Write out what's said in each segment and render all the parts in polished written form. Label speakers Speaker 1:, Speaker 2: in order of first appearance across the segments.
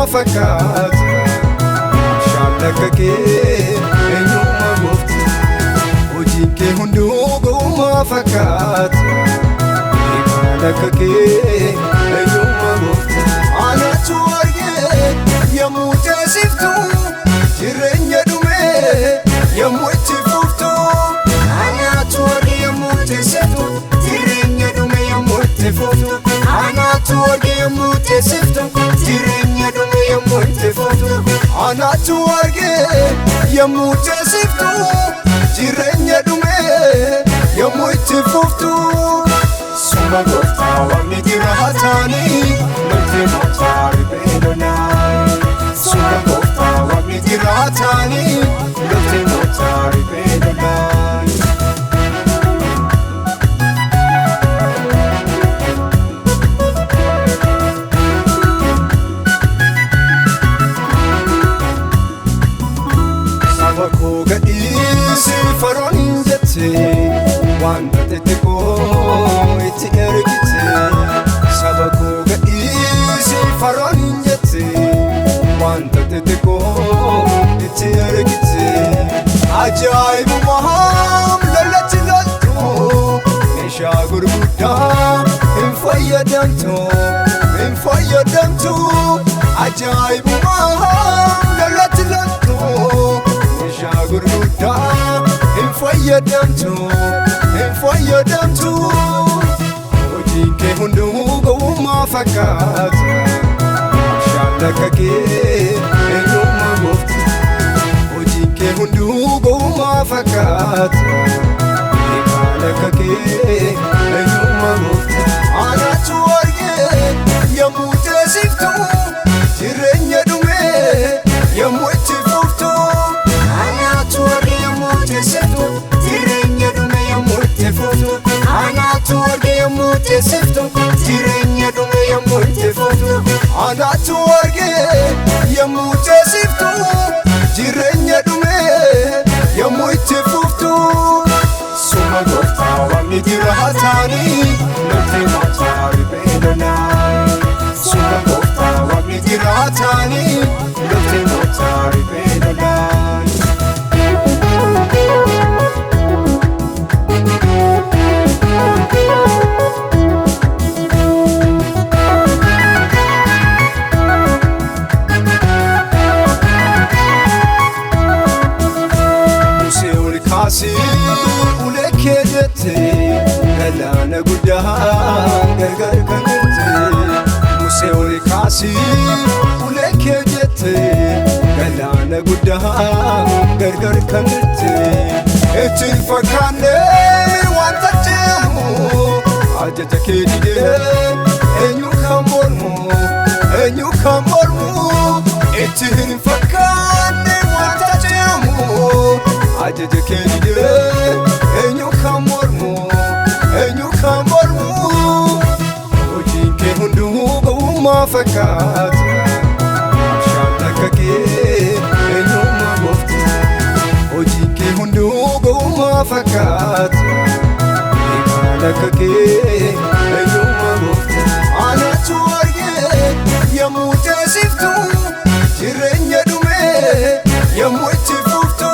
Speaker 1: فكات شالك كي يوم مفت وجيك هندوق ما فكات شالك كي يوم مفت أنا توارجت يموت سفتو ترين يدومي يموت ففتو أنا توارجت يموت سفتو ترين يدومي يموت ففتو أنا توارجت يموت سفتو ترين يدومي يموت ففتو أنا توارجت يموت سفتو ترين يدومي يموت ففتو سما قفتا ومدي رهتاني نلتي مطاري بيننا سما قفتا ومدي رهتاني نلتي مطاري بيننا سبكو قديسي فرون جتي وانت تتكو اتئركتي سبكو قديسي فرون جتي وانت تتكو اتئركتي عجائب مهام للتي للتو نشاقر بودا انفايدمتو عجائب مهام للتي للتو نشاقر بودا انفايدمتو وجيك هندوق ما فكات شالك كي يوم مفت وجيك هندوق ما فكات شالك كي يوم مفت أنا توارجت يموت سفتو ترين يدومي يموت ففتو أنا توارجت يموت سفتو ترين يدومي يموت ففتو أنا توارجت يموت سفتو ترين يدومي يموت ففتو أنا توارجت يموت سفتو ترين يدومي يموت ففتو سما قفتا ومدي رهتاني نلتي مطاري بيننا سما قفتا ومدي رهتاني نلتي مطاري بيننا كاسي ولك يدتي هلا أنا قدها قرقر كنتي مسوي كاسي ولك يدتي هلا أنا قدها قرقر كنتي اتفكرني وانت تجمو عجتك يدي انيو كمرمو اتفكرني وانت تجمو عجتك يدي انيو كمرمو وجيك هندوق ما فكات شالك كي يوم مفت وجيك هندوق ما فكات شالك كي يوم مفت أنا توارجت يموت سفتو ترين يدومي يموت ففتو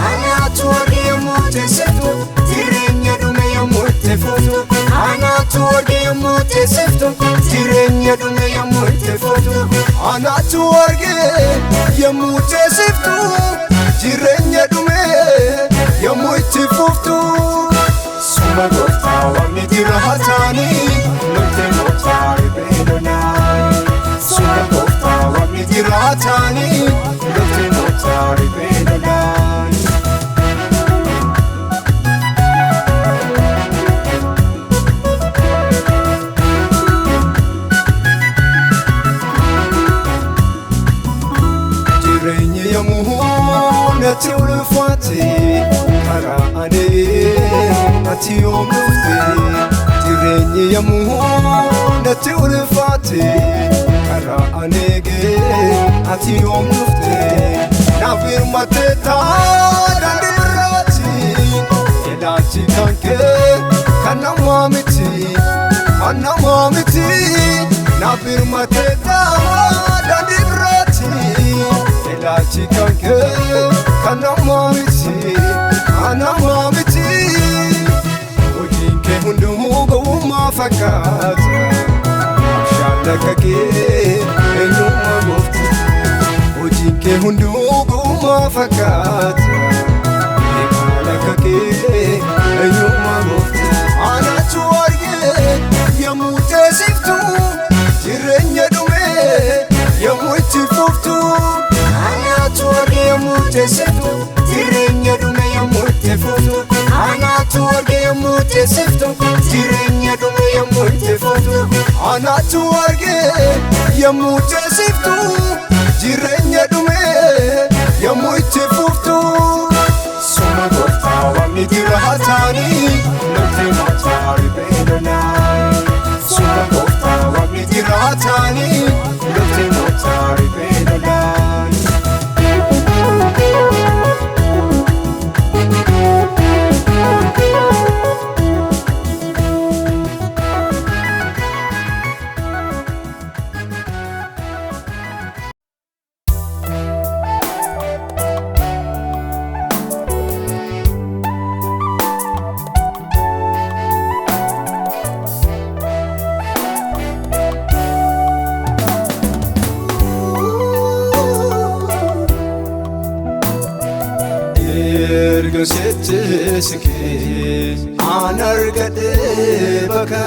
Speaker 1: أنا توارجت يموت سفتو ترين يدومي يموت ففتو أنا توارجت يموت سفتو ترين يدومي يموت ففتو أنا توارجت يموت سفتو ترين يدومي يموت ففتو سما قفتا ومدي رهتاني نلتي مطاري بيننا سما قفتا ومدي رهتاني نلتي مطاري بيننا ترين يمون natti ulfaate karaa ani ati yoom dhufte jireenyi yommuu natti ulfaate karaa ani ati yoom dhufte naaf hirmatte daandii birraatti ilaalchi kan kee kan namaa miti naaf hirmatte daandii birraatti ilaalchi kan kee kan namaa miti hojiin kee hundumuu gowwummaa fakkaata abshaan akka kee eenyummaa goofta hojiin kee hundumuu gowwummaa fakkaata eegaan akka kee eenyummaa goofta anatu argee yommuu teessiftu jireenya dhumee yommuu itti fuftu anatu argee yommuu teessiftu jireenya dhumee yommuu itti fuftu anatu argee yommuu teessiftu jireenya dhumee yommuu itti fuftu anatu argee yommuu teessiftu jireenya dhumee yommuu itti fuftu suma gooftaa waaqni jiraataanii namni mootaa riphee lolaa suma gooftaa waaqni jiraataanii namni mootaa riphee lolaa. Erga sitti siqee aan argadhee bakka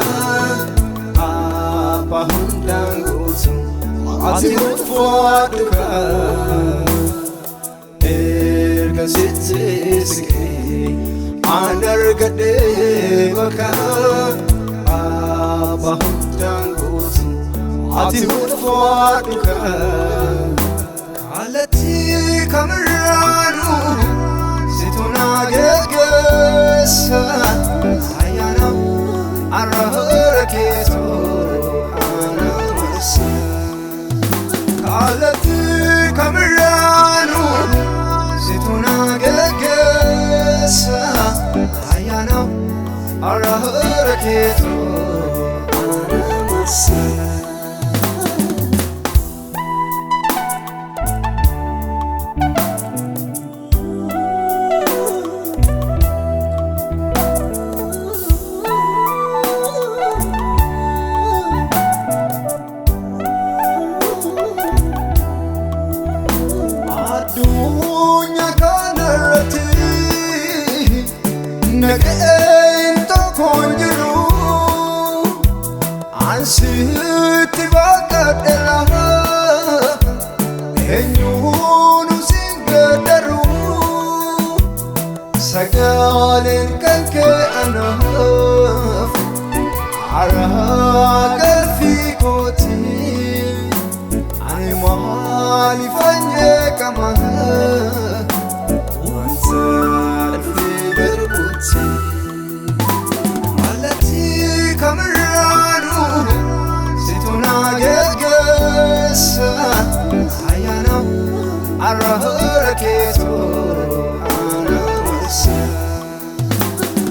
Speaker 1: abbaa hundaan guutu ati ulfaadhu kan erga sitti siqee aan argadhee bakka abbaa hundaan guutu ati ulfaadhu kan kallattii kamirraanuu Nagegesa ayana arahara keeto anamasa kalati kamiranu situ nagegesa ayana arahara keeto anamasa Nageen tokkoon jiru ansitti baaqadheera eenyuun sin gaddaru sagaaleen kan kee anaaf araa galfii kooti ani maaliifan jeeqama kallattii kamirraanuu situ nagegesa ayana arahara keeto anamasa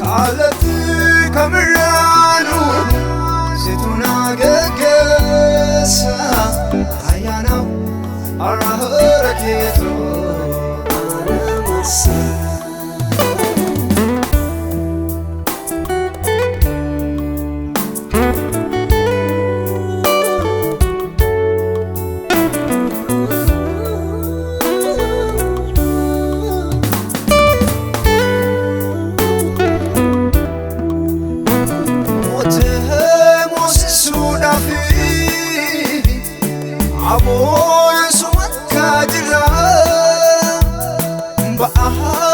Speaker 1: kallattii kamirraanuu situ nagegesa ayana arahara keeto anamasa Aboon sumakka jira ba'aa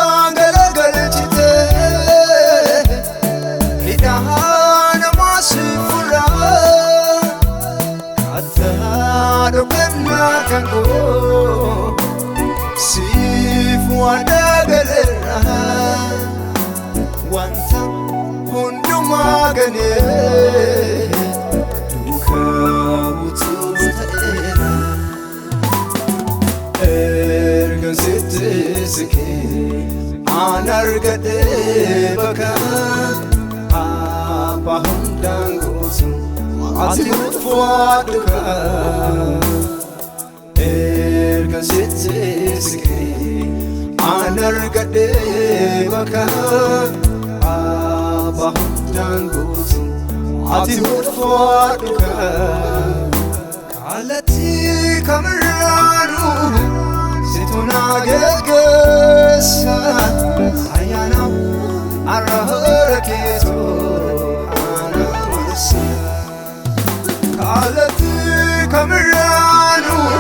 Speaker 1: wadagaleera wanta hundumaa ganee duukaa butuu ta'eera ergan sitti siqee aan argadhee bakka abbaa hundaan guutu ati ulfaadhuka ergan sitti siqee aan argadhee bakka abbaa hundaan guutu ati ulfaadhuka kallattii kamirraanuu situ naa geggeessa ayyaana arra keetoo ana marsa kallattii kamirraanuu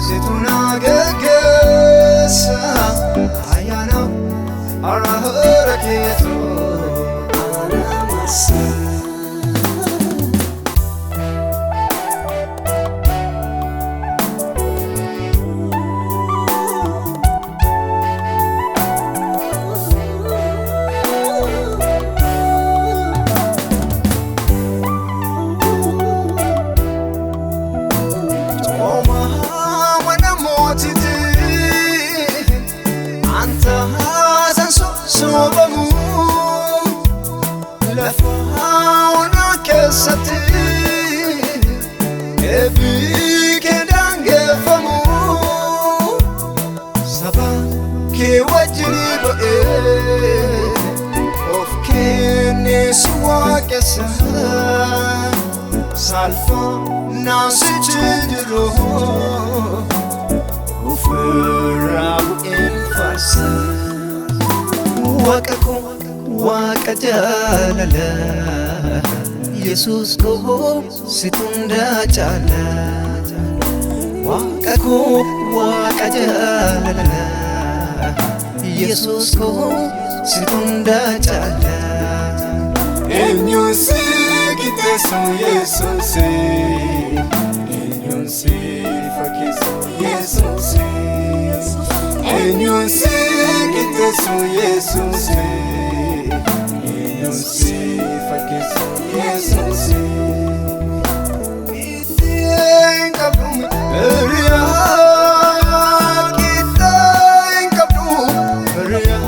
Speaker 1: situ naa geggeessa ayyaana arra keetoo ana marsa Salfa nasicindiro ufiramu infasa waqako waqa jalala Jesus ko situnda chala waqako waqa jalala Jesus ko situnda chala enyusi kiteso Jesus enyusi fakiso Jesus enyusi kiteso Jesus enyusi fakiso Jesus kitenga bumi eria kitenga bumi eria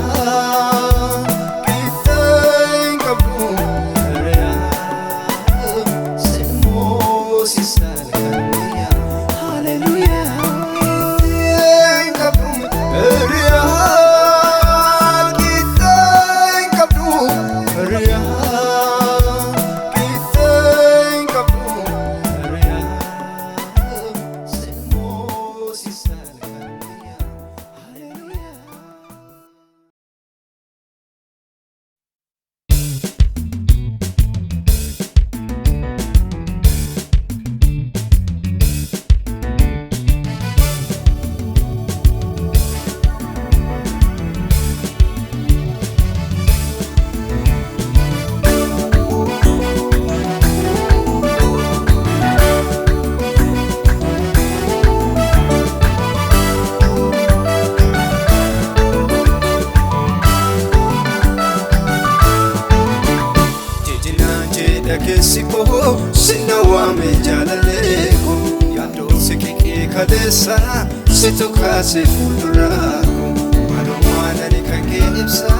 Speaker 1: situ kaase fuulduraako malumaanani kan kee ibsa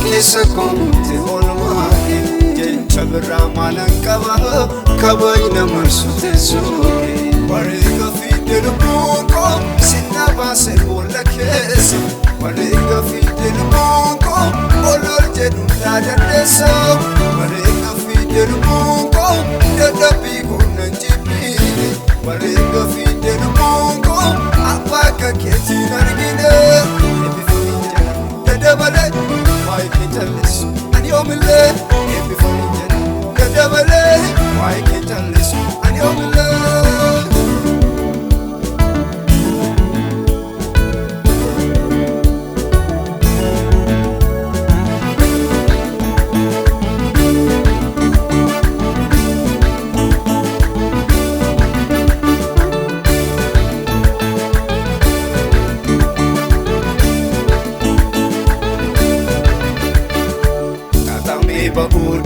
Speaker 1: keessa koomte oolmaake jecha birraa maalan qaba kabajna marsu teessooke wareega fiidde lubbuun koo sinna baase boolla keessa wareega fiidde lubbuun koo olol jedhu laadandeessa wareega fiidde lubbuun koo dadhabbii kunnan jibbiine wareega fiidde lubbuun koo Abaka keetiin argine eebbifamin jedha dadhabale waa'ee kee jallisu ani yoomillee eebbifamin jedha dadhabale waa'ee kee jallisu ani yoomillee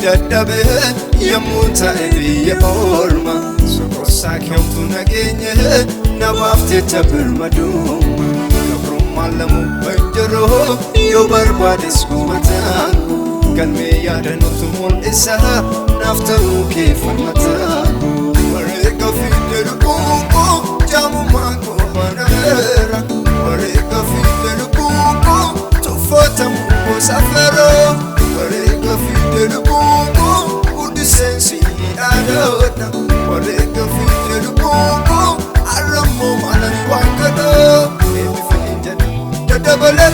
Speaker 1: dadhabe yommuu ta'e biyya orma sokorsaa keemtu nageenye nabaaf jecha birmaduuma gabrummaan lamuu banjaroo yoo barbaades gumataan galmee yaadanuutu mul'isa naaf ta'uu kee falmataan wareega fidde lubbuun jaamummaan koo banameera wareega fidde lubbuun tuffatamuu koo safeeroo wareega fidde lubbuun guddiseensi dhaadhoodha wareega fidde lubbuun arrammoo maalani waan gadhoo eebbifanii jedha daddabalee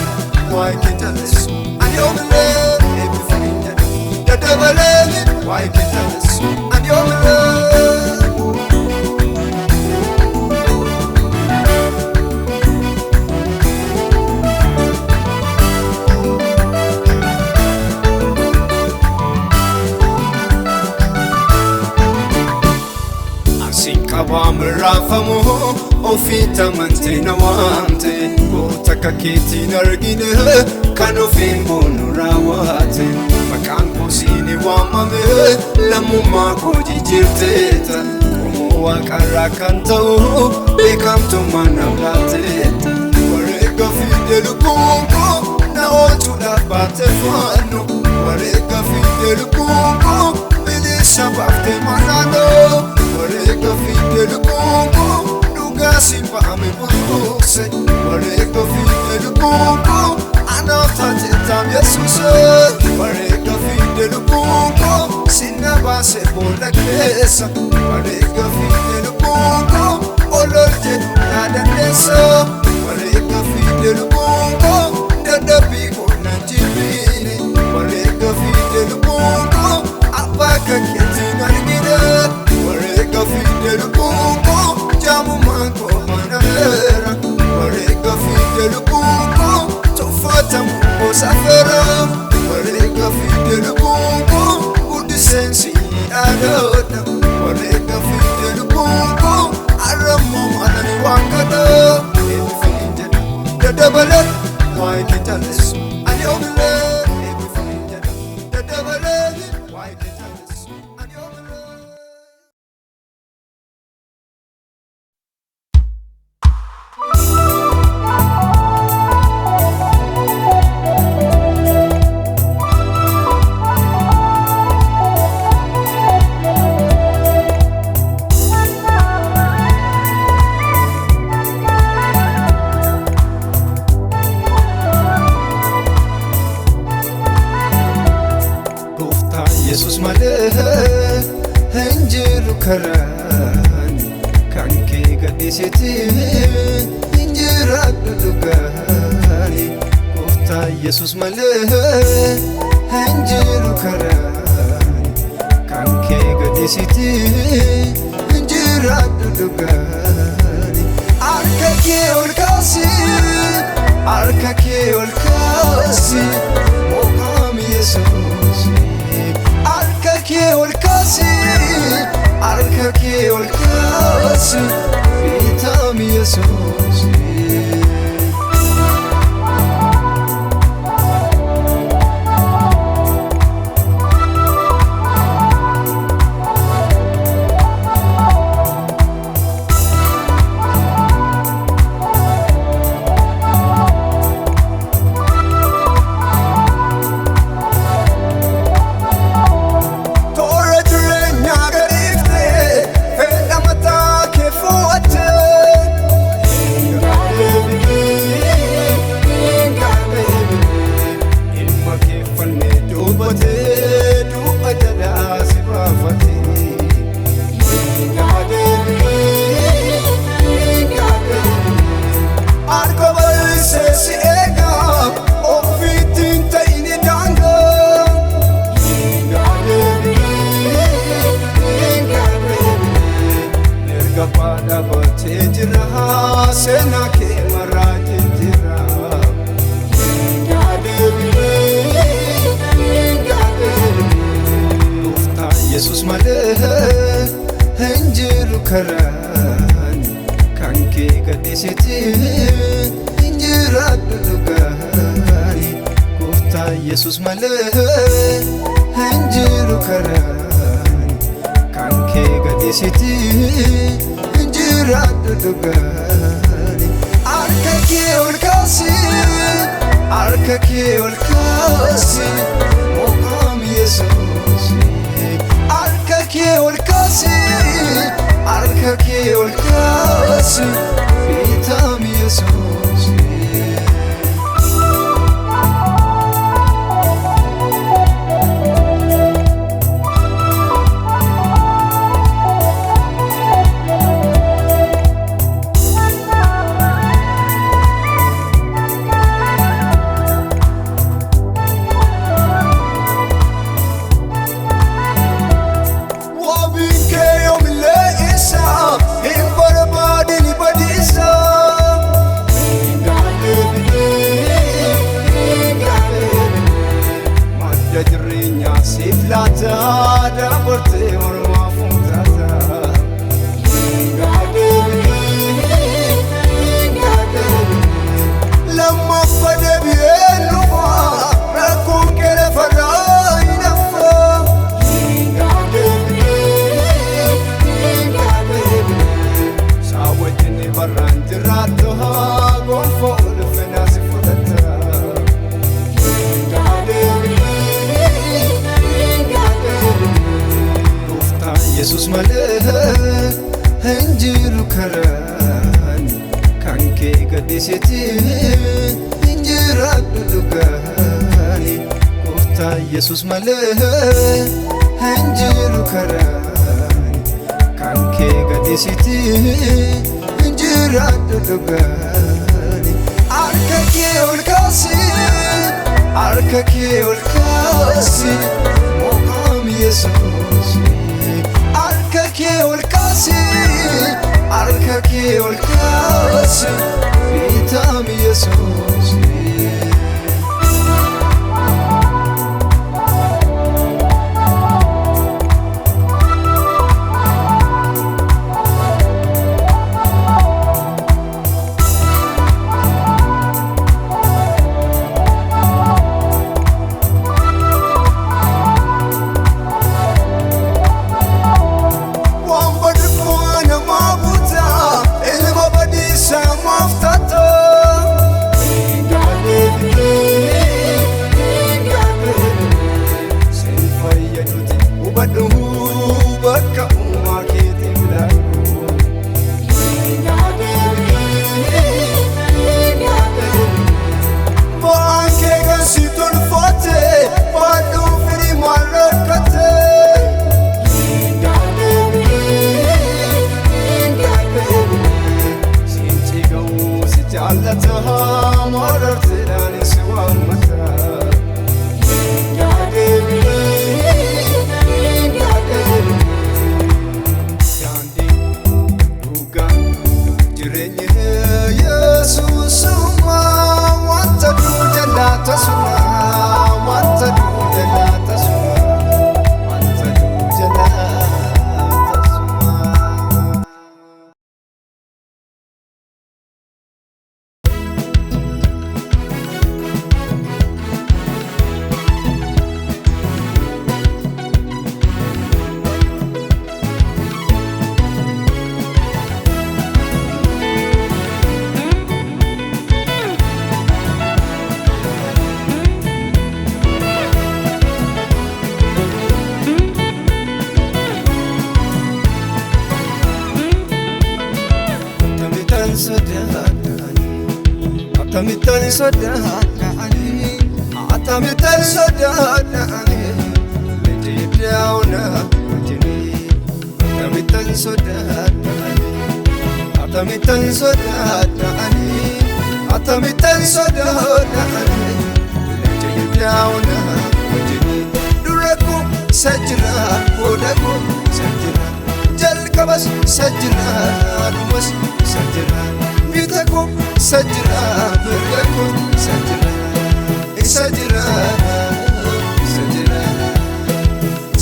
Speaker 1: waa'ee kee jalleessu ani oomilee eebbifanii jedha daddabalee waa'ee kee jalleessu ani oomilee. Rafamu ofita mantina wante Kota kakeetiin argine kan ofiin boonu raawwate maqaan koo siini waamame lammummaa koo jijjiirteeta qomoo waaqarraa kan ta'u beekamtummaan naaf laatteeta wareega fidde lubbuun koo na oolchuudhaaf baatte faannu wareega fidde lubbuun koo bilisa baaftee manaanoo wareega fidde lubbuun koo dhugaa siin ba'ame bulbuuse wareega fidde lubbuun koo anaaf taateetaam yesuuse wareega fidde lubbuun koo sinna baase boolla keessa wareega fidde lubbuun koo olol jedhu naa dandeessa wareega fidde lubbuun koo dadhabbii koo nan jibbiine wareega fidde lubbuun koo abbaa kan keetiin argine wareega fidde lubbuun koo jaamummaan koo banameera wareega fidde lubbuun koo tuffatamuu koo safeera wareega fidde lubbuun koo guddiseensi dhaadhoodha wareega fidde lubbuun koo arrammoo maalani waan gadhoo eebbifanii jedha daddabalee waa'ee kee jalleessu ani oomilee eebbifanii jedha daddabalee waa'ee kee jalleessu ani oomilee. Yesus malee hin jiru karaan kan kee gadhiisiti hin jiraadhu dhugaani gooftaa Yesus malee hin jiru karaan kan kee gadhiisiti hin jiraadhu dhugaani harka kee ol kaasi harka kee ol kaasi moqaam Yesuus arka kee ol kaasi arka kee ol kaasi biitaam Yesuus sena ke marate tira ufta Yesus malee hin jiru karaan kan kee gadhiisiti hin jiraadhu dhugaani gooftaa Yesus malee hinjiru karaan kan kee gadhiisiti hinjiraadhu dhugaani. Harka kee ol kaasi, harka kee ol kaasi, maqaan Yesuus. Harka kee ol kaasi, harka kee ol kaasi, maqaan Yesuus. Yesus malee hinjiru karaan kan kee gadhiisiti hinjiraadhu dhugaani. Gooftaa Yesus malee hinjiru karaan kan kee gadhiisiti hinjiraadhu dhugaani. Harka kee ol kaasi, harka kee ol kaasi, maqaan Yesuus. Harka kee ol kaasi, harka kee ol kaasi, maqaan Yesuus. Atamitan sodaadhaani, atamitan sodaadhaani, leenjii daawna wajjini. Atamitan sodaadhaani, atamitan sodaadhaani, atamitan sodaadhaani, leenjii daawna wajjini. Dura koo sajjira, booda koo sajjira, jalqabas sajjira, dhumas sajjira. Bita koo sajjira, mirga koo sajjira, sajjira, sajjira,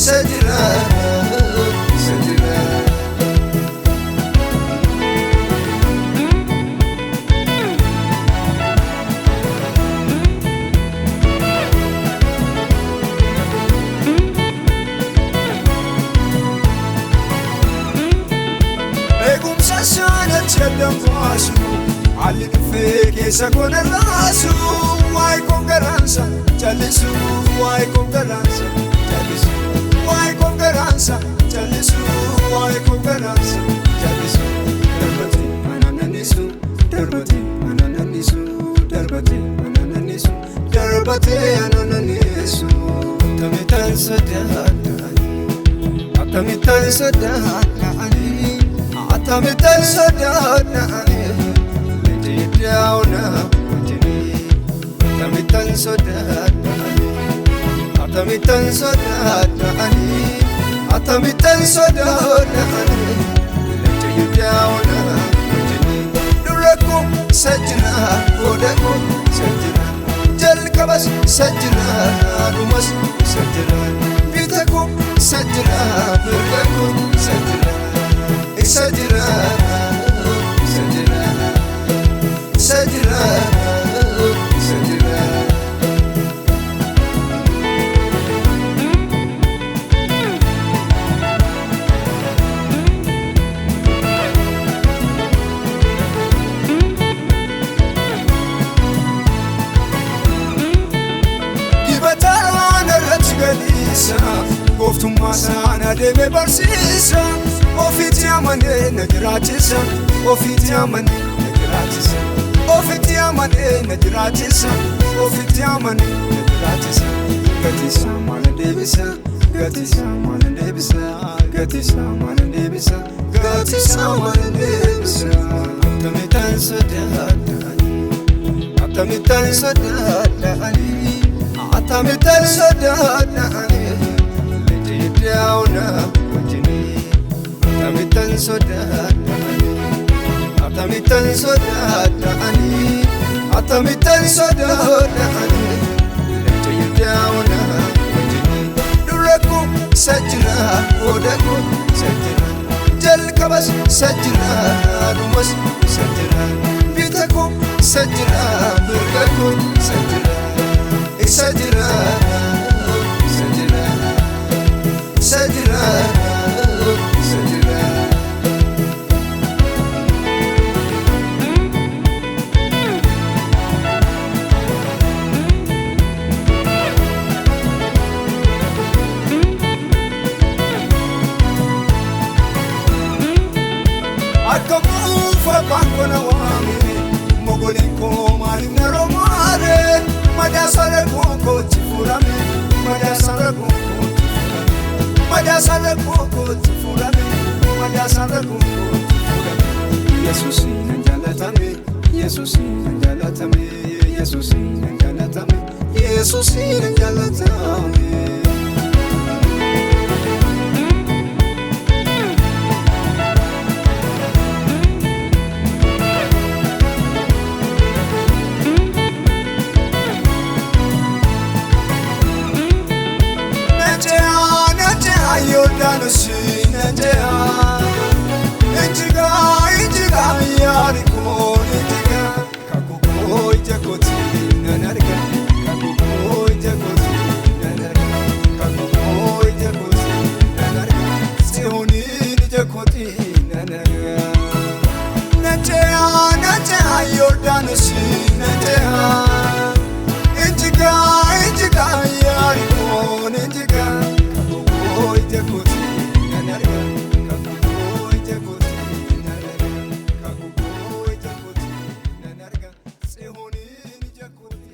Speaker 1: sajjira, sajjira. Haalli dhufee keessa koona raasu waa'ee konkolaansa jallisu waa'ee konkolaansa jallisu waa'ee konkolaansa jallisu waa'ee konkolaansa jallisu darbate anananisu darbate anananisu darbate anananisu darbate anananisu akkamitan sodaadhaani akkamitan sodaadhaani akkamitan sodaadhaani Down, Atamitan Sodani, Atamitan Sodani, Atamitan Sodani, let you down, Duraku, Sajna, Odaku, Sajna, Jalkabas, Sajna, Rumas, Sajna, Pitaku, Sajna, Burgaku, Sajna, Sajna, Sajna. Sajra, Sajra. Dibataan irratti galiisa, gooftummaa sana deemee barsiisa. Ofiitti amanee na jiraachisa, ofiitti amanee na jiraachisa. Ofiitti amanee na jiraachisa, ofiitti amanee na jiraachisa. Gatiisa maal deebisa, gatiisa maal deebisa, gatiisa maal deebisa, gatiisa maal deebisa. Akkamitan sodaadhaani, akkamitan sodaadhaani, akkamitan sodaadhaani. Leetiidhaawna wajjini, akkamitan sodaadhaani. Atamitan sodaadhaani, atamitan sodaadhaani. Let you down, Duraku, Sajna, Odaku, Sajna, Jalkabas, Sajna, Rumas, Sajna, Pitaku, Sajna, Burgaku, Sajna, Sajna, Sajna, Sajna, Sajna. Akamufa bankona wami mogolinko malina romare madasale koko tifurame madasale koko tifurame madasale koko tifurame madasale koko tifurame Yesusi nanjalatame Yesusi nanjalatame Yesusi nanjalatame Yesusi nanjalatame Yordanos Najea Injiga Injiga Yariko Injiga Kakuko Jakoti Nanarga Kakuko Jakoti Nanarga Kakuko Jakoti Nanarga Sehoni Jakoti Nanarga Najea Najea Yordanos Najea Injiga Injiga Yariko Injiga Jakoti nanarga kakuko jakoti nanarga kakuko jakoti nanarga sehoni jakoti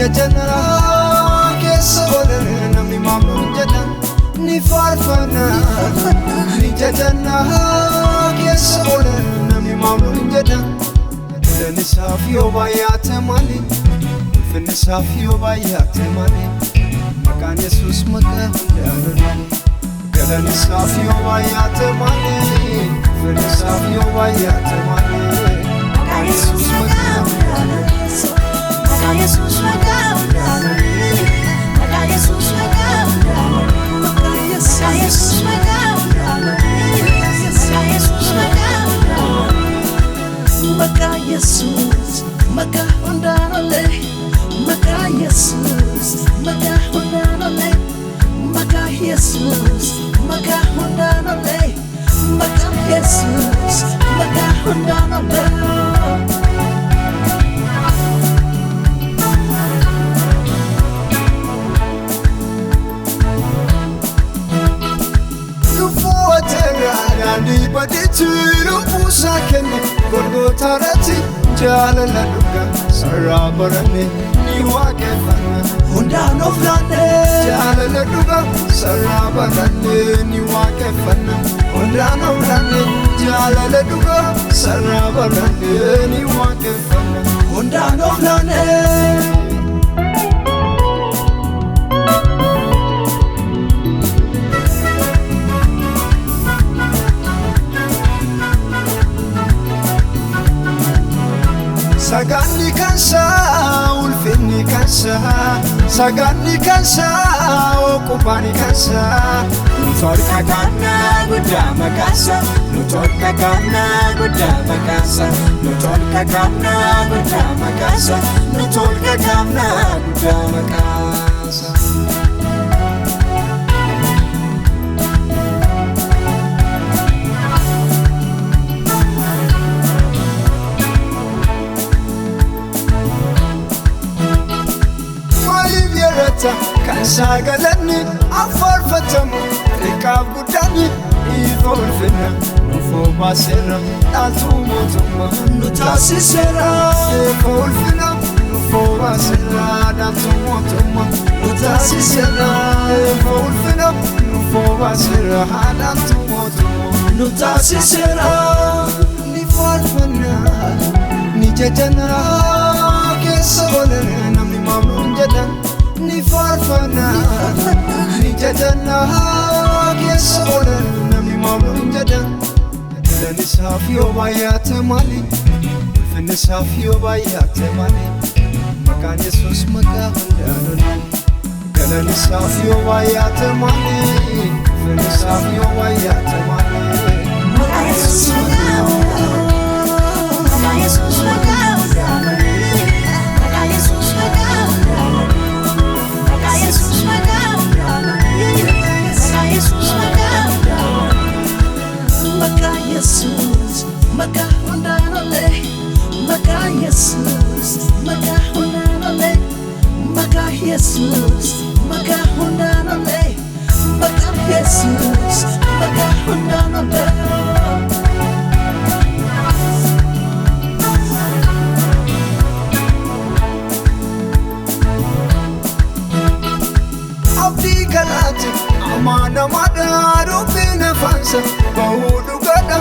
Speaker 1: Jajana keessa oolan namni maamuun jedhan ni faarfana. Ni jajana keessa oolan namni maamuun jedhan. Galanni isaaf yoo baay'ate malee, ulfinni isaaf yoo baay'ate malee, maqaan Yesuus maqaa hundaa lolaa. Galanni isaaf yoo baay'ate malee, ulfinni isaaf yoo baay'ate malee, maqaan Yesuus maqaa hundaa lolaa. Tarati jala la duga sarabarane ni waqefana hundan oflane jala la duga sarabarane ni waqefana hundan oflane jala la duga sarabarane ni waqefana hundan oflane Sagani kansa, ulfinni kansa, sagani kansa, okupani kansa. Nutorka kana gudama kansa, nutorka kana gudama kansa, nutorka kana gudama kansa, nutorka kana gudama kansa. Kansa galani afar fatamu rikab gudani ifol fina nufo basera atumotuma nutasisera ifol fina nufo basera atumotuma nutasisera ifol fina nufo basera atumotuma nutasisera ni farfana ni jajana kesole namni mamnun jadan ni farfana ni jadana kesole namni mamnun jadan lani safiyo bayate mali fini safiyo bayate mali makan yesus maka hundanoni lani safiyo bayate mali fini safiyo bayate mali makan yesus maka makan yesus maka makan yesus maka Jesus, maka hundanole, maka Jesus, maka hundanole, maka Jesus, maka hundanole, maka Jesus, maka hundanole. Abdi galati, amana madaro bina fansa, bahudu gada.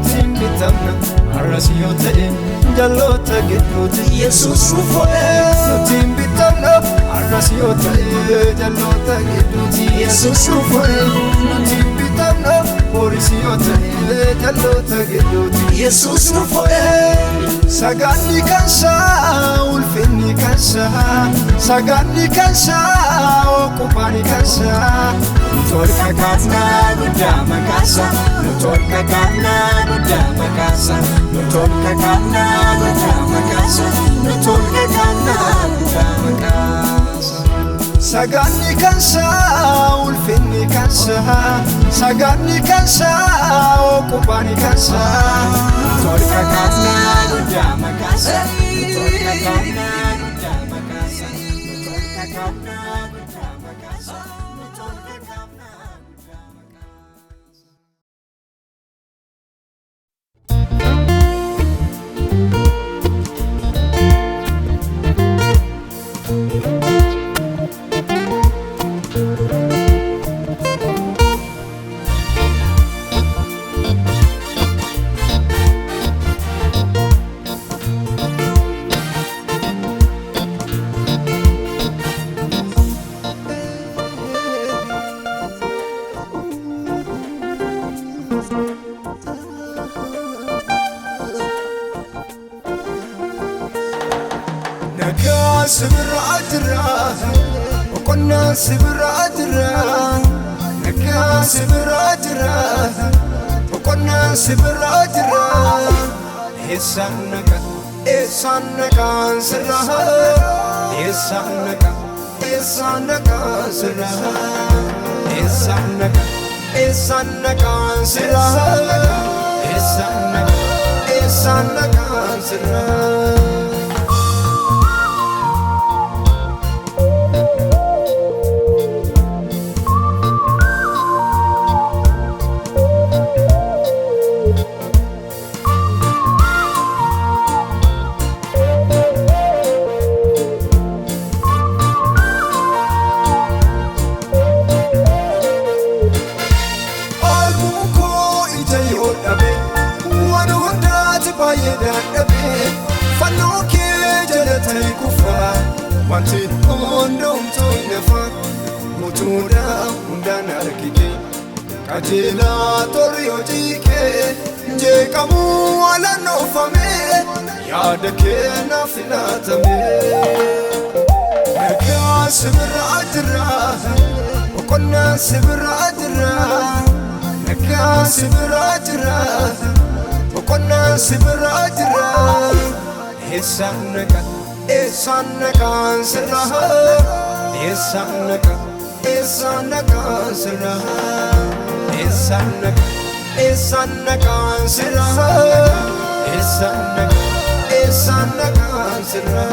Speaker 1: Timbitamna arasiyote jalota getuti Jesus rufoe timbitamna arasiyote jalota getuti Jesus rufoe timbitamna orisiyote jalota getuti Jesus rufoe sagani kansa ulfinni kansa sagani kansa okupani kansa nutorka kana gudama kansa nutorka kana gudama kansa nutorka kana gudama kansa nutorka kana gudama kansa sagani kansa ulfinni kansa sagani kansa okupani kansa nutorka kana gudama kansa nutorka kana gudama kansa nutorka kana gudama kansa nutorka kana سبرا جرا وقلنا سبرا جرا نكا سبرا جرا وقلنا سبرا جرا إسانك سرا إسانك سرا إسانك سرا إسانك سرا Wanti hundumtu nafa mutuudha hundaan argite qajeela torri hojiike jeeqamu walannoofame yaada keenyaaf filatame nagaa sibirraa jira boqonnaa sibirraa jira nagaa sibirraa jira boqonnaa sibirraa jira eessaan nagaa إسانك سرا إسانك سرا إسانك سرا إسانك سرا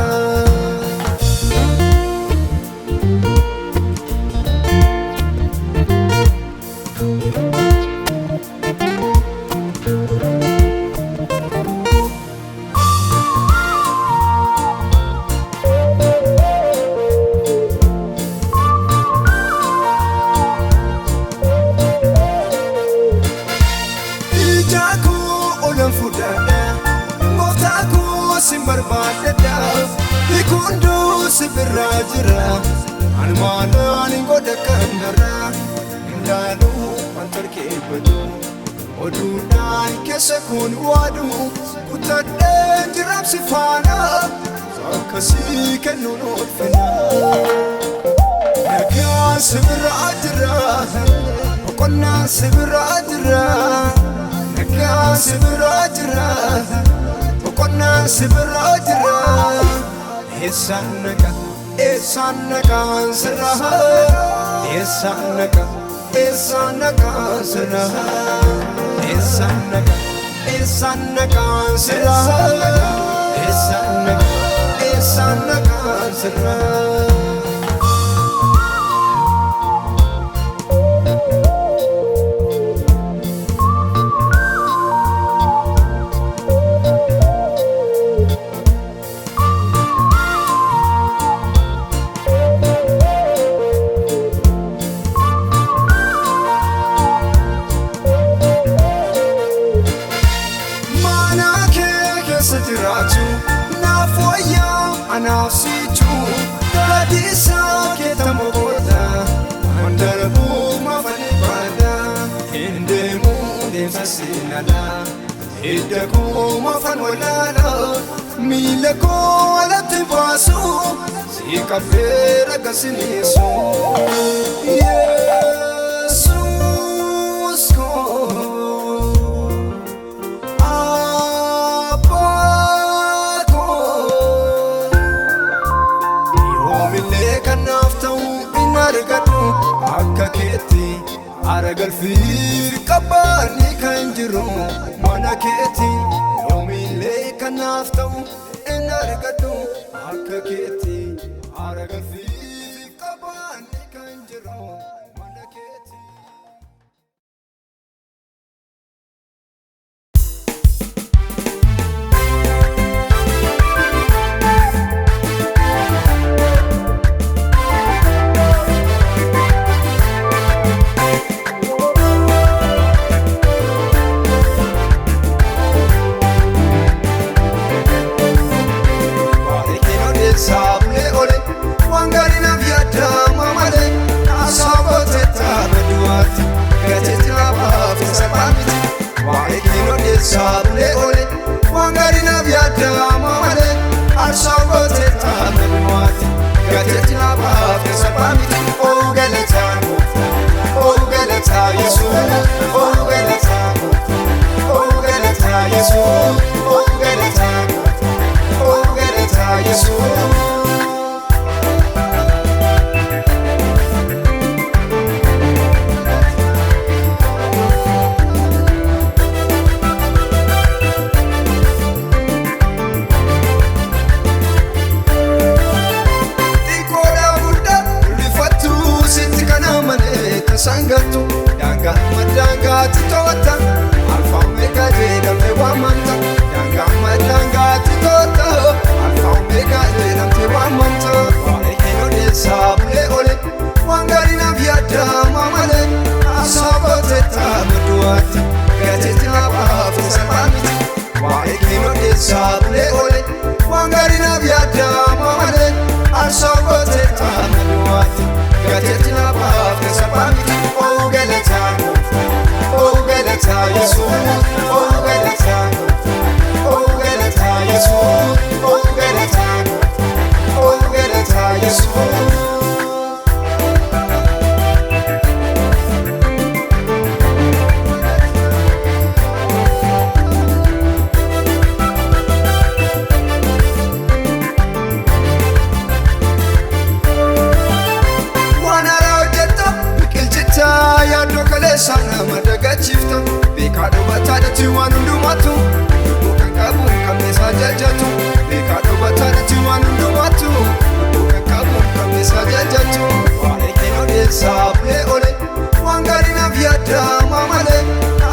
Speaker 1: Ikundu sibirra jira almanan ngoda kanara ndalu antarke badu odunan kesa kun wadu kutadde jirab sifana sakasi kanun ofna naga sibirra jira qonna sibirra jira naga sibirra jira qonna sibirra jira إسانك سرا إسانك سرا إسانك سرا إسانك سرا Anafsichu kadisa ketamoda mandarabu mafani bada indemu demsasinala idaku mafan walala milako alatibasu sikafera kasinisu Jesus ko akka keetti aragal fiir qabani kan jiru mana keetti yoomillee kanaaf ta'u in argadhu akka keetti aragal fiir qabani kan jiru mana keetti Sabule ole wanga salphaamiti galataan galataa Yesuus galataa galataa Yesuus galataa Yesuus. Sangatu danga madanga titota alfa omega jedhamte waamamta danga madanga titota alfa omega jedhamte waamamta waa'ee kee odeessaa bulee ole waan gaarii naaf yaadama malee asaaboteetta madduwaatti gateetti naaf salphaa miti waa'ee kee odeessaa bulee ole waan gaarii naaf yaadama malee asaaboteetta madduwaatti gateetti naaf salphaa miti. Galataa Yesuus galataa Yesuus galataa Yesuus. Sana madagachifta bekado batadati waan hundumatu lubbu kan qabu kan meesa jajjatu bekado batadati waan hundumatu lubbu kan qabu kan meesa jajjatu waa'ee kee odeessaa bulee ole waan gaarii naaf yaadama malee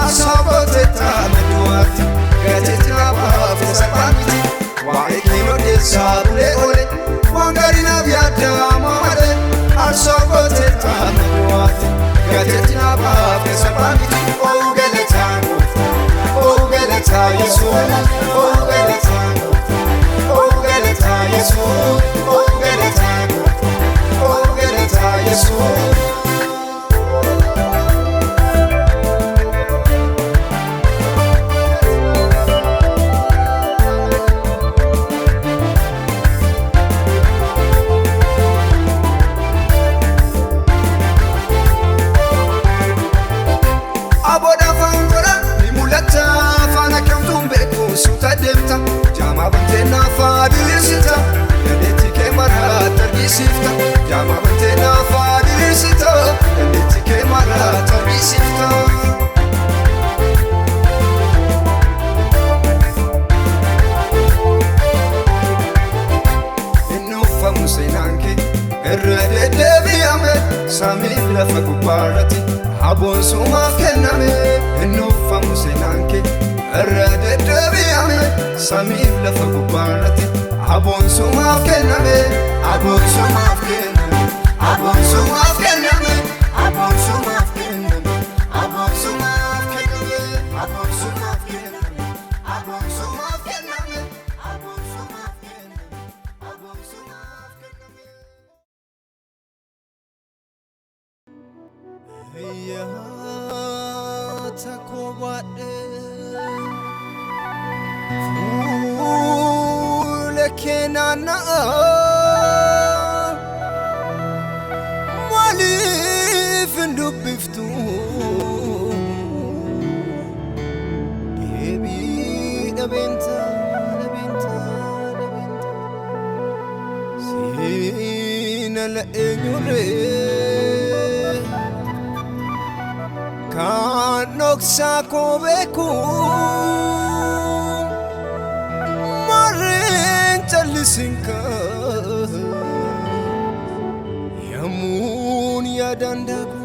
Speaker 1: asaaboteetta madduwaatti gateetti naaf salphaa miti waa'ee kee odeessaa bulee ole waan gaarii naaf yaadama malee asaaboteetta madduwaatti gateetti naaf salphaa miti galataa Yesuus galataa Yesuus galataa Yesuus. Jama bantena fadilisita dandeetti kee maraa targisiifta jama bantena fadilisita dandeetti kee maraa targisiifta. Innufamu seenaan kee irra deddeebi'ame samiif lafa gubbaarratti aboonsumaaf kenname innufamu seenaan kee irra deddeebi'ame samiif lafa gubbaarratti aboonsumaaf kenname aboonsumaaf kenname aboonsumaaf kenname aboonsumaaf kenname aboonsumaaf kenname aboonsumaaf kenname aboonsumaaf kenname aboonsumaaf kenname aboonsumaaf kenname. Yaa takoo baadhee fuula kee naanna'aa maaliif hin dubbiftu deebii dhabeenta siina la eenyurree kan dhoksaa koo beeku Lisinka yamun ya dandaku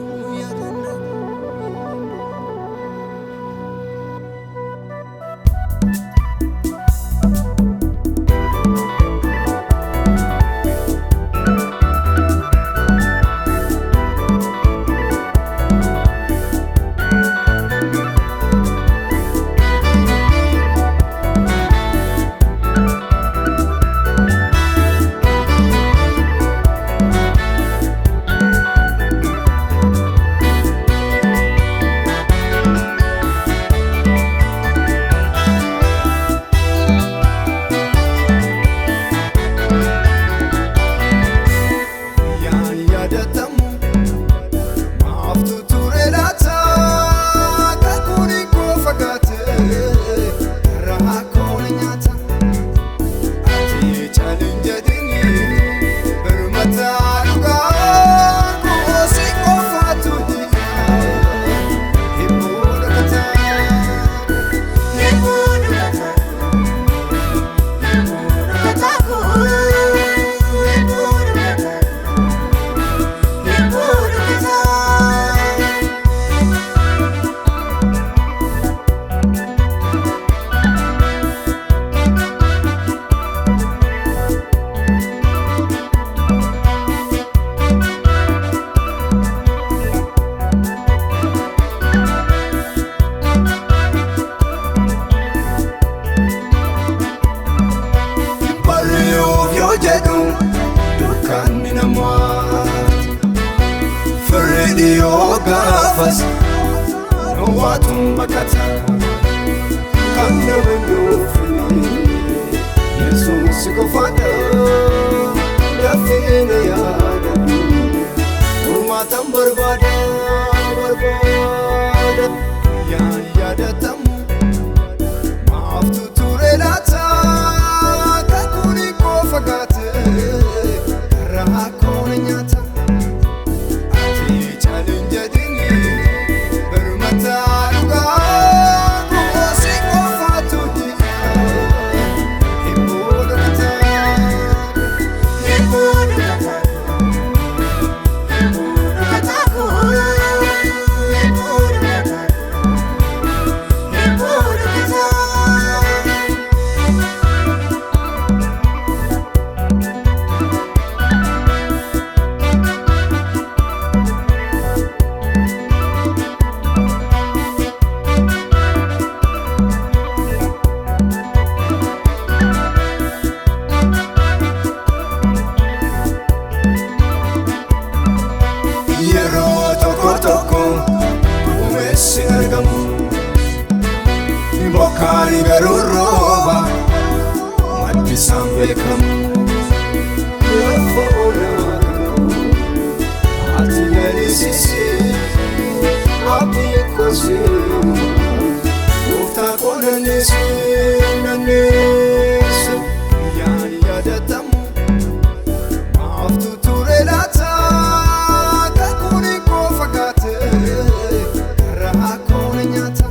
Speaker 1: yoga fas watum bakata kanda mendofi Jesus ko fada dafine yada urmatam barbada yada tam maftu turelata kakuni ko fagate raha ko nyata Bokani garuroba mati sampai kamu lafona hati dari sisi api kosi ufta kona nisi nanis yani ada tamu maaf tuture lata kakuni ko fagate raha kona nyata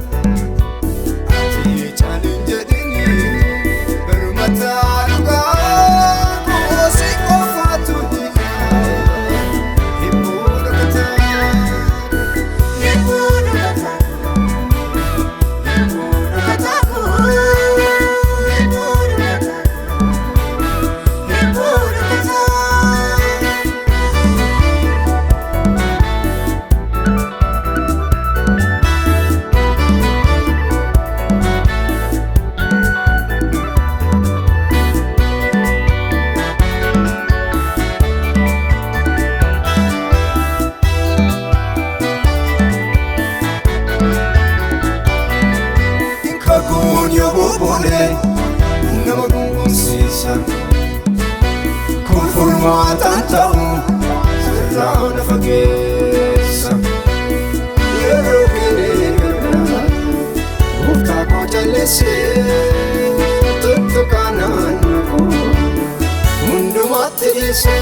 Speaker 1: Tantau serrana fageessa yeroo keenya ufta ko jalese tuttukanaan ko hundumatti dhiise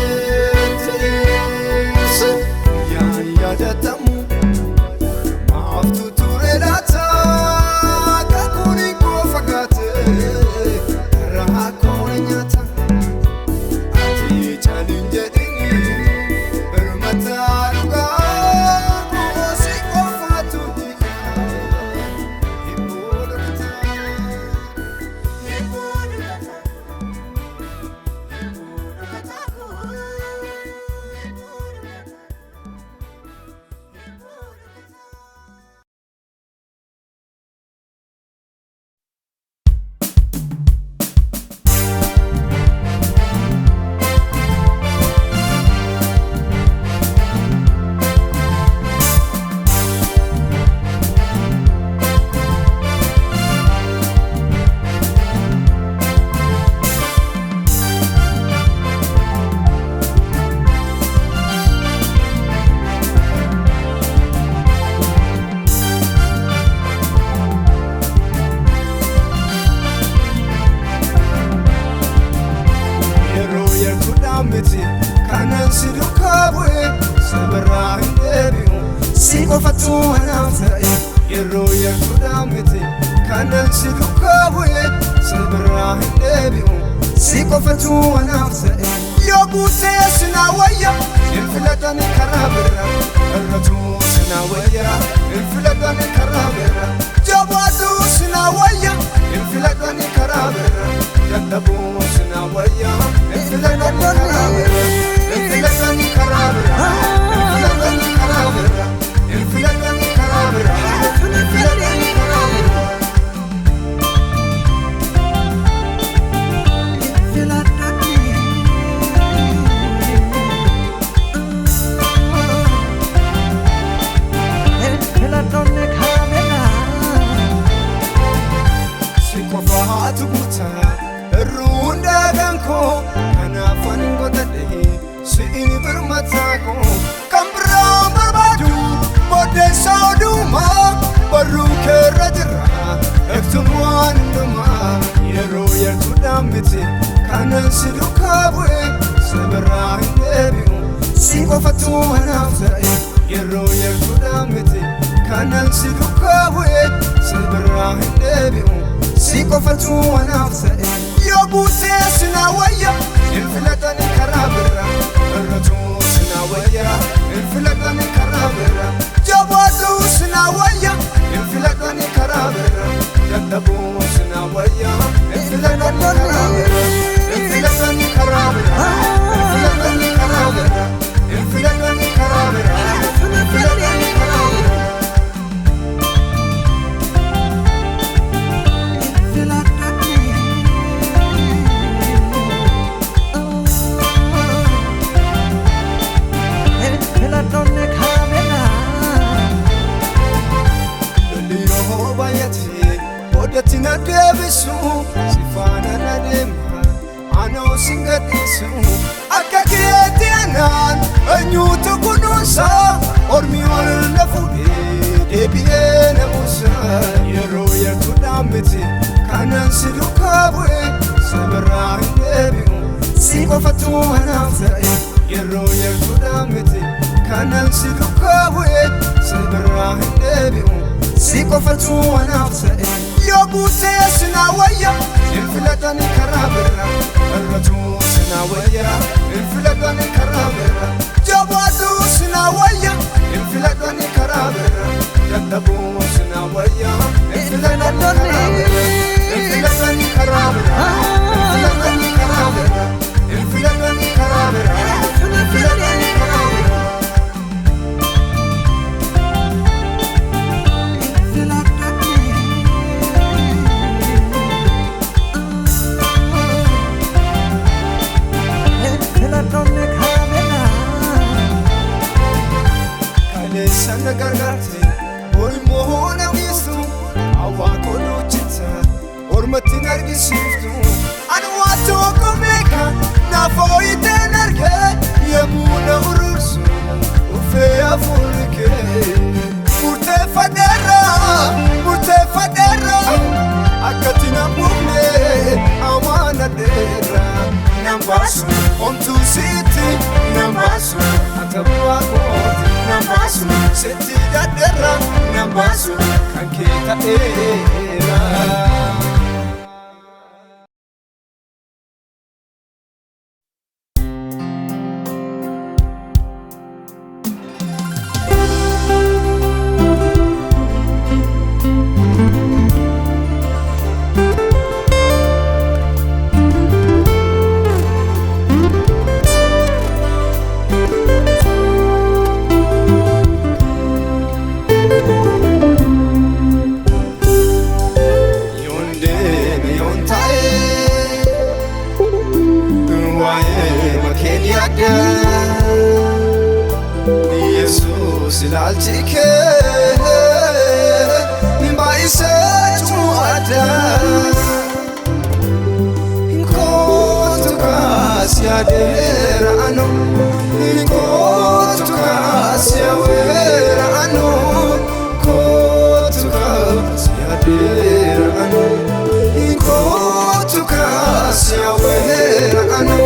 Speaker 1: yaani yaadatamu maaftu ture laata kakuni ko fagaate raha koona nyaata sidukawe seberahinde Sikofatu anaftai yerro yerkudamete kanan sidukawe seberahinde Sikofatu anaftai yobute sinawaya inflatan karabra erratu sinawaya inflatan karabra jabatu sinawaya inflatan karabra yadabu sinawaya inflatan karabra inflatan karabra inflatan karabra inflatan karabra inflatan karabra Tina debisu sifana nadema ano singatisu akakiyeti anan anyutu kunusa ormi ol nafude debiye namusa yero yakudamete kanan sidukawe seberahinde sikofatu anaftai yero yakudamete kanan sidukawe seberahinde sikofatu anaftai yobute sinawaya inflatan karabra erratu sinawaya inflatan karabra jabatu sinawaya inflatan karabra yadabu sinawaya inflatan karabra inflatan karabra inflatan karabra inflatan karabra inflatan karabra Sanagargarte boy mohona mistu awa koduchita ormati nargisiftu anwato komeka na foite narge yamuna urursu ufe afurke murte fadera akatina mumne amana dera nambasu ontu city nambasu atabwa kote nambasu seti dadera nambasu kanketa era Silaltike nimbaisatu ada inkotu kasya dera ano inkotu kasya wera ano inkotu kasya dera ano inkotu kasya wera ano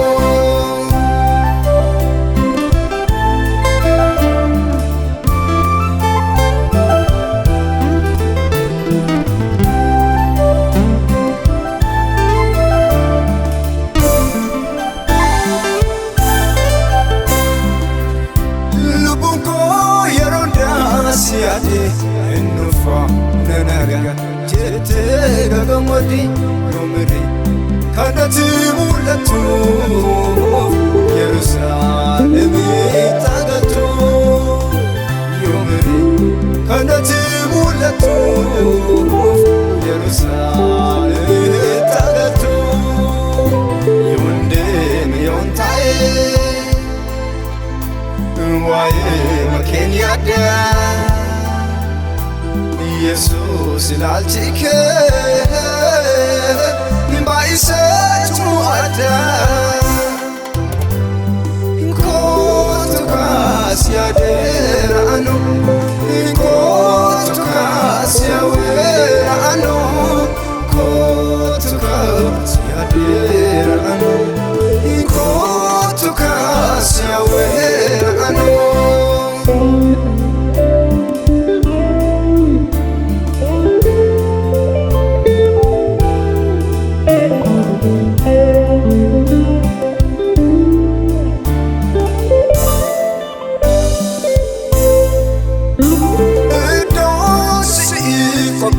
Speaker 1: Ennufa nanaga jete gagamodi numri kanati mulatu Yerusalem tagatu yumri kanati mulatu Yerusalem tagatu yunde miontae wae makenya Jesus ilaltike nimbaisatu ada inkotu kasya dera ano inkotu kasya wera ano inkotu kasya dera ano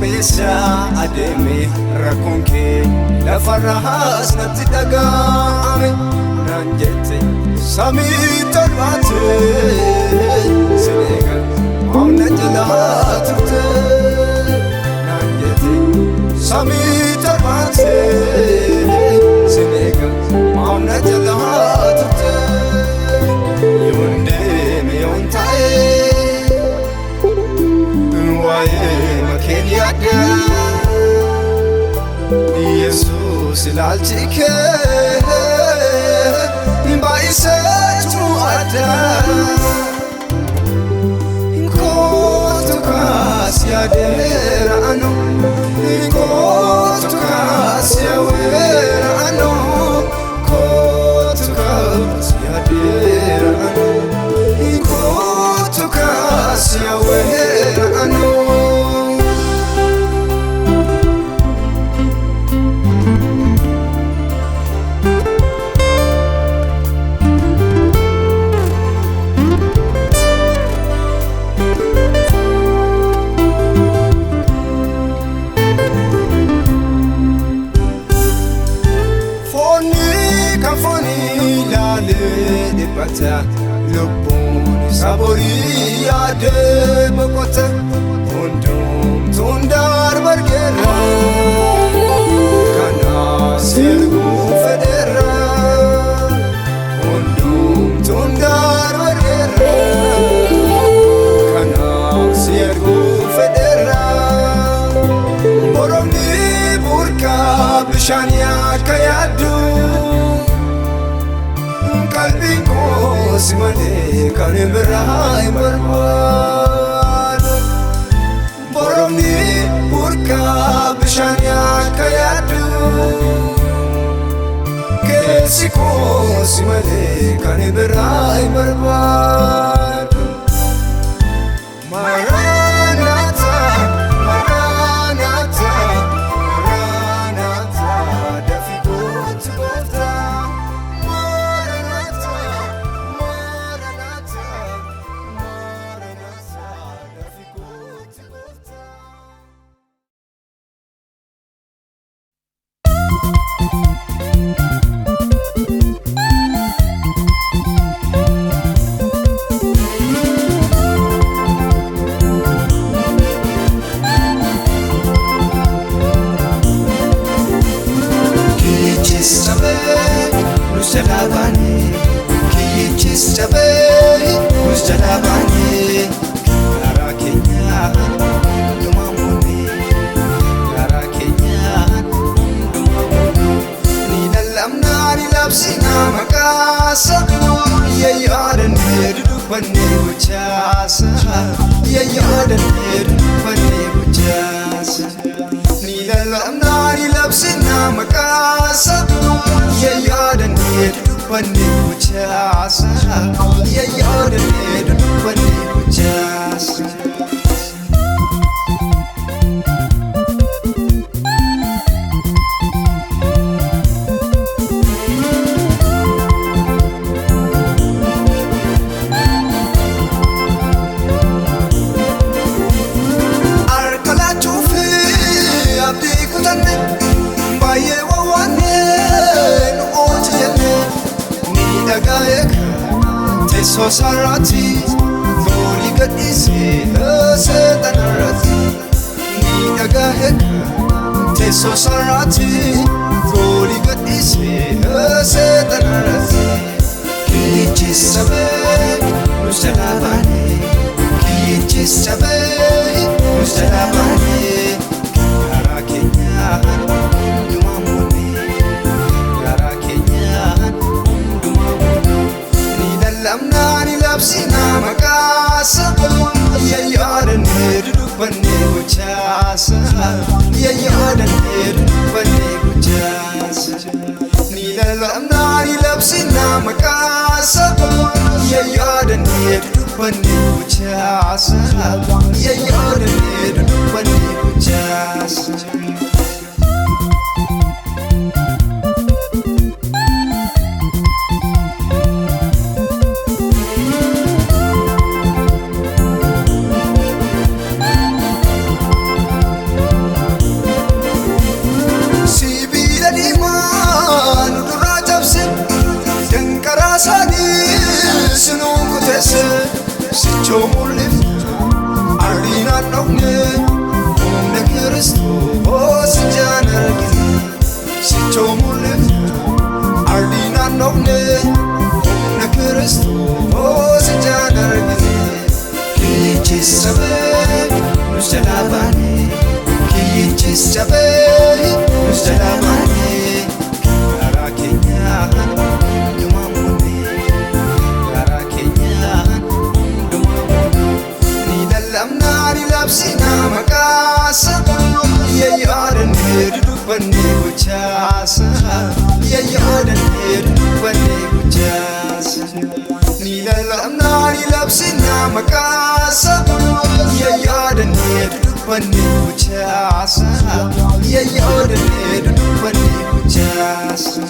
Speaker 1: keessa adeeme rakkoon kee lafarraas natti dhaga'ame naan jette samii tolbaate sineega humna jalaa turte naan jette samii tolbaate sineega humna jalaa turte yoon deeme yoon taa'e waa'ee makeen yaadda Yesuus ilaalchi kee baay'iseetu adda kootu kaas yaadeera anu kootu kaas yaaweera anu kootu kaas yaadeera anu kootu kaas yaaweera anu lubbuun saborii yaadee boqote hundumtuun darbargeera kanaaf sirguu fedheera hundumtuun darbargeera kanaaf sirguu fedheera boromni burqaa bishaan akka yaaddu qalbiin koos malee kan biraa hin barbaadu boromni burqaa bishaan akka yaaddu keessi koos malee kan biraa hin barbaadu Maranatha Maranatha Maranatha dafi gootu gooftaa Sarati Goli gadise setanarati ni dagaheka teso sarati Goli gadise setanarati kichis sabe mustalabani kichis sabe mustalabani karakenya dumamuni karakenya dumamuni ni dalamnani labsina makasa yayadan dudubbanne gochasa yayadan dudubbanne gochasa ni dalamnani labsina makasa yayadan dudubbanne gochasa yayadan dudubbanne gochasa labsina maqaasa yayyaadan dudubbanne gochaasa yayyaadan dudubbanne gochaasa ni lalamnaa ni labsina maqaasa yayyaadan dudubbanne gochaasa yayyaadan dudubbanne gochaasa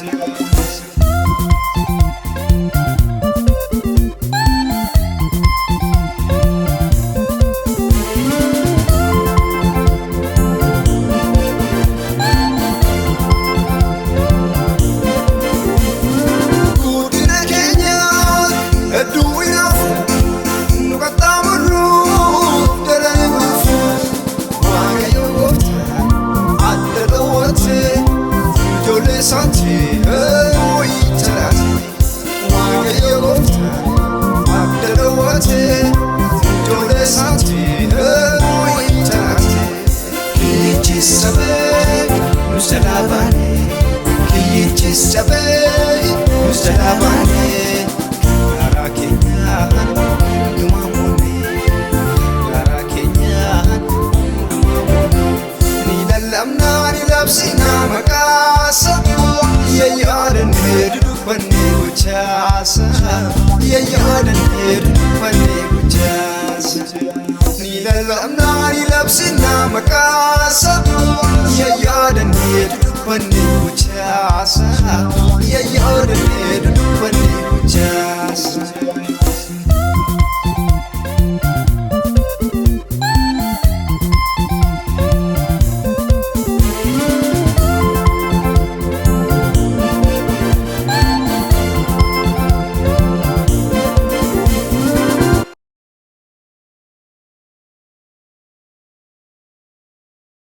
Speaker 1: Santi, oh, itarati. Wanga yogofta, abdelawati. Dole santi, oh, itarati. Kiyichi sabe, mustalabani. Kiyichi sabe, mustalabani. Lara Kenya, dumamuni. Lara Kenya, dumamuni. Ni lalamna ni labsina maqaasa. Yayyaadan dudubbanne gochaasa yayyaadan dudubbanne gochaasa ni lalamnaa ni labsina maqaasa yayyaadan dudubbanne gochaasa yayyaadan